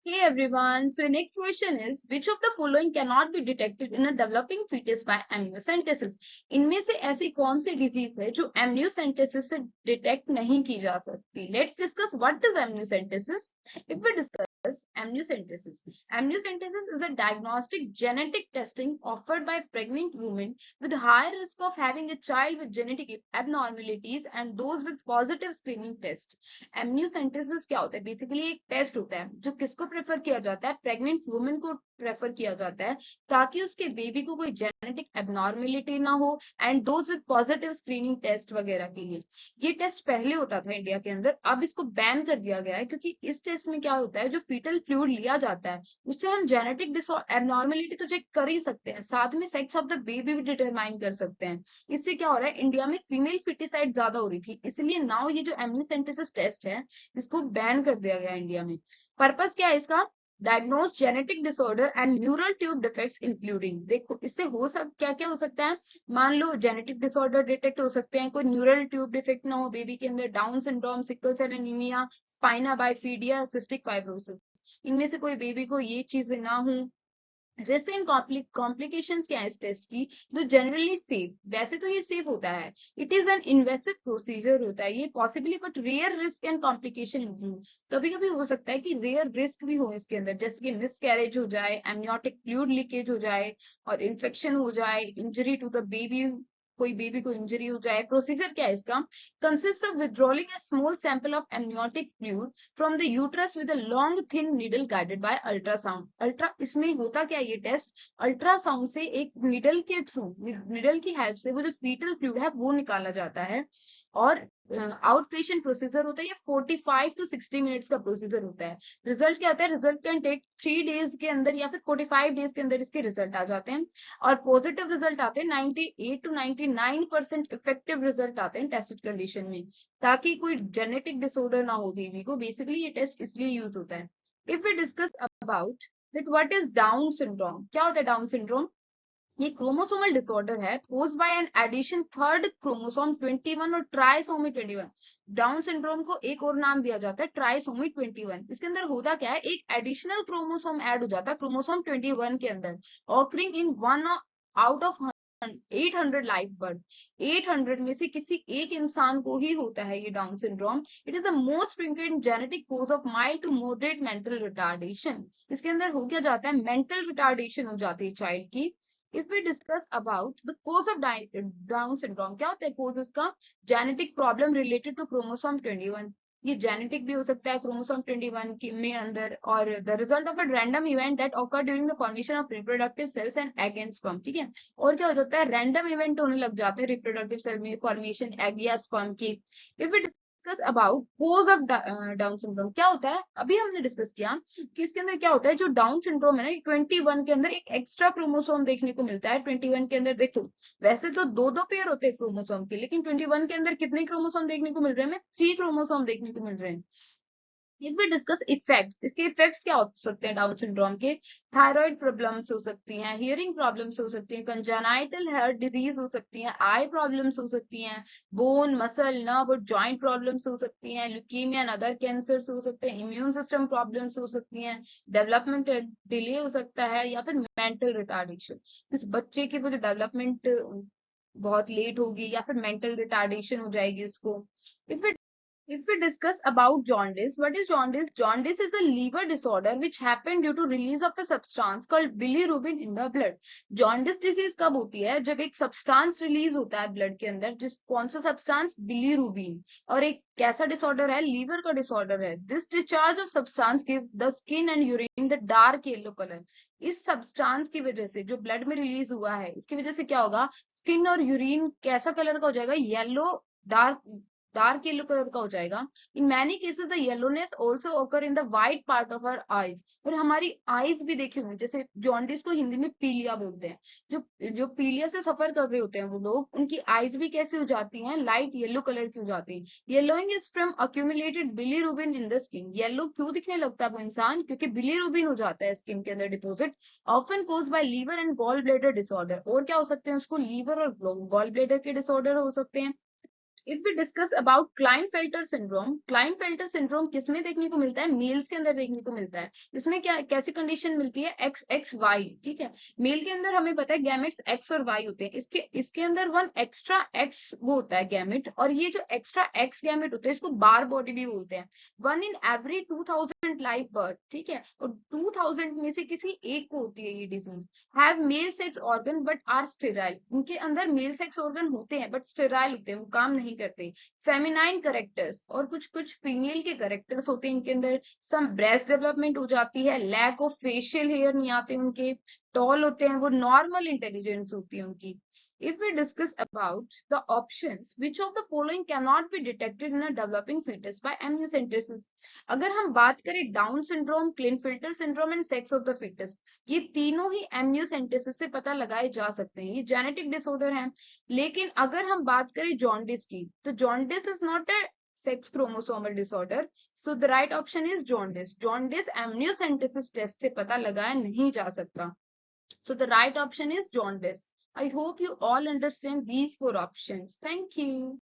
Hey everyone, so next question is which of the following cannot be detected in a developing fetus by amniocentesis? इनमें से ऐसी कौन सी disease है जो amniocentesis से डिटेक्ट नहीं की जा सकती? Let's discuss what is amniocentesis. If we discuss amniocentesis, amniocentesis is a diagnostic genetic testing offered by pregnant women with high risk of having a child with genetic abnormalities and those with positive screening test. Amniocentesis क्या होता है? Basically एक test होता है जो किसको prefer किया जाता है? प्रेग्नेंट वुमेन को प्रेफर किया जाता है ताकि उसके बेबी को कोई जेनेटिक एबनॉर्मेलिटी ना हो and those with positive screening test वगैरह के लिए। ये टेस्ट पहले होता था इंडिया के अंदर, अब इसको बैन कर दिया गया है क्योंकि इस टेस्ट में क्या होता है, जो फीटल फ्लूइड लिया जाता है उससे हम जेनेटिक एबनॉर्मेलिटी तो चेक कर ही सकते हैं, साथ में सेक्स ऑफ द बेबी भी डिटरमाइन कर सकते हैं। इससे क्या हो रहा है, इंडिया में फीमेल फिटिसाइड ज्यादा हो रही थी, इसलिए नाउ ये जो एमनियोसेंटेसिस टेस्ट है इसको बैन कर दिया गया इंडिया में। पर्पस क्या है इसका? Diagnose genetic disorder and neural tube defects including. देखो इससे क्या क्या हो सकता है, मान लो जेनेटिक डिसऑर्डर डिटेक्ट हो सकते हैं, कोई न्यूरल ट्यूब डिफेक्ट ना हो बेबी के अंदर, down syndrome, sickle cell anaemia, spina bifida, cystic fibrosis, इनमें से कोई बेबी को ये चीजें ना हो। रिस्क एंड कॉम्प्लिकेशंस क्या है इस टेस्ट की? जो जनरली सेफ, वैसे तो ये सेफ होता है, it is an invasive procedure होता है ये possibly, but rare risk and complication include. कभी कभी हो सकता है कि रेयर रिस्क भी हो इसके अंदर, जैसे कि मिस कैरेज हो जाए, एमनियोटिक फ्लूइड लीकेज हो जाए और इन्फेक्शन हो जाए, इंजरी टू द बेबी, कोई बेबी को इंजरी हो जाए। प्रोसीजर क्या है इसका? Consist of withdrawing a small sample of amniotic fluid from the uterus with a long thin needle guided by ultrasound. इसमें होता क्या है, ये टेस्ट अल्ट्रासाउंड से एक नीडल के थ्रू, नीडल की हेल्प से वो जो फीटल फ्लूइड है वो निकाला जाता है। और आउट पेशेंट प्रोसीजर होता है, ये 45 टू 60 मिनट्स का प्रोसीजर होता है। रिजल्ट क्या होता है? रिजल्ट कैन टेक 3 डेज के अंदर या फिर 45 डेज के अंदर इसके रिजल्ट आ जाते हैं। और पॉजिटिव रिजल्ट आते हैं 98 टू 99% इफेक्टिव रिजल्ट आते हैं टेस्टेड कंडीशन में, ताकि कोई जेनेटिक डिसऑर्डर ना हो बेबी को। बेसिकली ये टेस्ट इसलिए यूज होता है। If we discuss about that what is down syndrome, क्या होता है डाउन सिंड्रोम? ये क्रोमोसोमल डिसऑर्डर है caused by an addition third chromosome 21 और ट्राइसोमी 21। डाउन सिंड्रोम को एक और नाम दिया जाता है ट्राइसोमी 21। इसके अंदर होता क्या है, एक एडिशनल क्रोमोसोम ऐड हो जाता है क्रोमोसोम 21 के अंदर, occurring in one out of 800 live birth. 800 में से किसी एक इंसान को ही होता है ये down syndrome. It is the most frequent genetic cause of mild to moderate mental retardation. इसके अंदर हो क्या जाता है, मेंटल रिटार्डेशन हो जाती है चाइल्ड की। If we discuss about the cause of Down syndrome, क्या होता है cause इसका? Genetic problem related to chromosome 21। ये जेनेटिक भी हो सकता है क्रोमोसोम 21 की में अंदर, और the result of a random event that occur during the formation of reproductive cells and egg and sperm. ठीक है, और क्या हो जाता है, रैंडम इवेंट होने लग जाते हैं रिप्रोडक्टिव सेल में, फॉर्मेशन एग या स्पर्म की। If we discuss about cause of down syndrome, क्या होता है, अभी हमने डिस्कस किया कि इसके अंदर क्या होता है, जो डाउन सिंड्रोम है ना, 21 के अंदर एक एक्स्ट्रा क्रोमोसोम देखने को मिलता है। 21 के अंदर देखो, वैसे तो दो दो पेयर होते हैं क्रोमोसोम के, लेकिन 21 के अंदर कितने क्रोमोसोम देखने को मिल रहे हैं हमें? 3 क्रोमोसोम देखने को मिल रहे हैं। इफ वी डिस्कस इफेक्ट्स, इसके इफेक्ट्स क्या हो सकते हैं डाउन सिंड्रोम के? थायराइड प्रॉब्लम्स हो सकती हैं, हियरिंग प्रॉब्लम्स हो सकती हैं, कंजेनाइटल हार्ट डिजीज हो सकती हैं, आई प्रॉब्लम्स हो सकती हैं, बोन, मसल, नर्व और जॉइंट प्रॉब्लम्स हो सकती हैं, ल्यूकीमिया एंड अदर कैंसर्स हो सकते हैं, इम्यून सिस्टम प्रॉब्लम्स हो सकती हैं, डेवलपमेंट डिले हो सकता है, या फिर मेंटल रिटार्डेशन। इस बच्चे की वो जो डेवलपमेंट बहुत लेट होगी या फिर मेंटल रिटार्डेशन हो जाएगी इसको। If If we discuss about jaundice, what is jaundice? Jaundice is a liver disorder which happened due to release of a substance called bilirubin in the blood. Jaundice disease कब होती है? जब एक substance release होता है blood के अंदर, जिस कौन सा substance? Bilirubin। और एक कैसा disorder है? Liver का disorder है। This discharge of substance give the skin and urine the dark yellow color। इस substance की वजह से जो blood में release हुआ है, इसकी वजह से क्या होगा? Skin और urine कैसा कलर का हो जाएगा? Yellow, डार्क येलो कलर का हो जाएगा। In many cases the yellowness also occur in the white part of our eyes. और हमारी आईज भी देखी होंगी, जैसे जॉन्डिस को हिंदी में पीलिया बोलते हैं। जो जो पीलिया से सफर कर रहे होते हैं वो लोग, उनकी आईज भी कैसी हो जाती हैं? लाइट येलो कलर की हो जाती है। Yellowing is from accumulated bilirubin in the skin. Yellow क्यों दिखने लगता है वो इंसान? क्योंकि बिलीरुबिन हो जाता है स्किन के अंदर deposit. Often cause by liver and gall bladder disorder. और क्या हो सकते हैं उसको? लीवर और गॉल ब्लैडर के डिसऑर्डर हो सकते हैं। If we discuss about Klinefelter syndrome किसमें देखने को मिलता है? मेल्स के अंदर देखने को मिलता है। इसमें क्या कैसी कंडीशन मिलती है? एक्स एक्स वाई, ठीक है। मेल के अंदर हमें पता है गैमेट्स एक्स और वाई होते हैं, इसके अंदर वन एक्स्ट्रा एक्स वो होता है गैमेट, और ये जो एक्स्ट्रा एक्स गैमेट होते हैं इसको बार बॉडी भी बोलते हैं। 1 in every 2000 लाइव बर्थ, ठीक है, और 2000 में से किसी एक को होती है ये disease. Have male sex organ but are sterile, इनके अंदर मेल सेक्स ऑर्गन होते हैं बट स्टेराइल होते हैं, वो काम नहीं करते। फेमिनाइन करेक्टर्स, और कुछ कुछ फीमेल के करेक्टर्स होते हैं इनके अंदर। सम ब्रेस्ट डेवलपमेंट हो जाती है, लैक ऑफ फेशियल हेयर नहीं आते उनके, टॉल होते हैं वो, नॉर्मल इंटेलिजेंस होती है उनकी। If we discuss about the options, which of the following cannot be detected in a developing fetus by amniocentesis? अगर हम बात करें down syndrome, Klinefelter syndrome and sex of the foetus, ये तीनों ही एमनियोसेंटेसिस से पता लगाए जा सकते हैं, ये जेनेटिक डिसऑर्डर हैं। लेकिन अगर हम बात करें जॉन्डिस की, तो jaundice is not a sex chromosomal disorder, so the right option is jaundice. Jaundice amniocentesis test से पता लगाया नहीं जा सकता, so the right option is jaundice. I hope you all understand these four options. Thank you.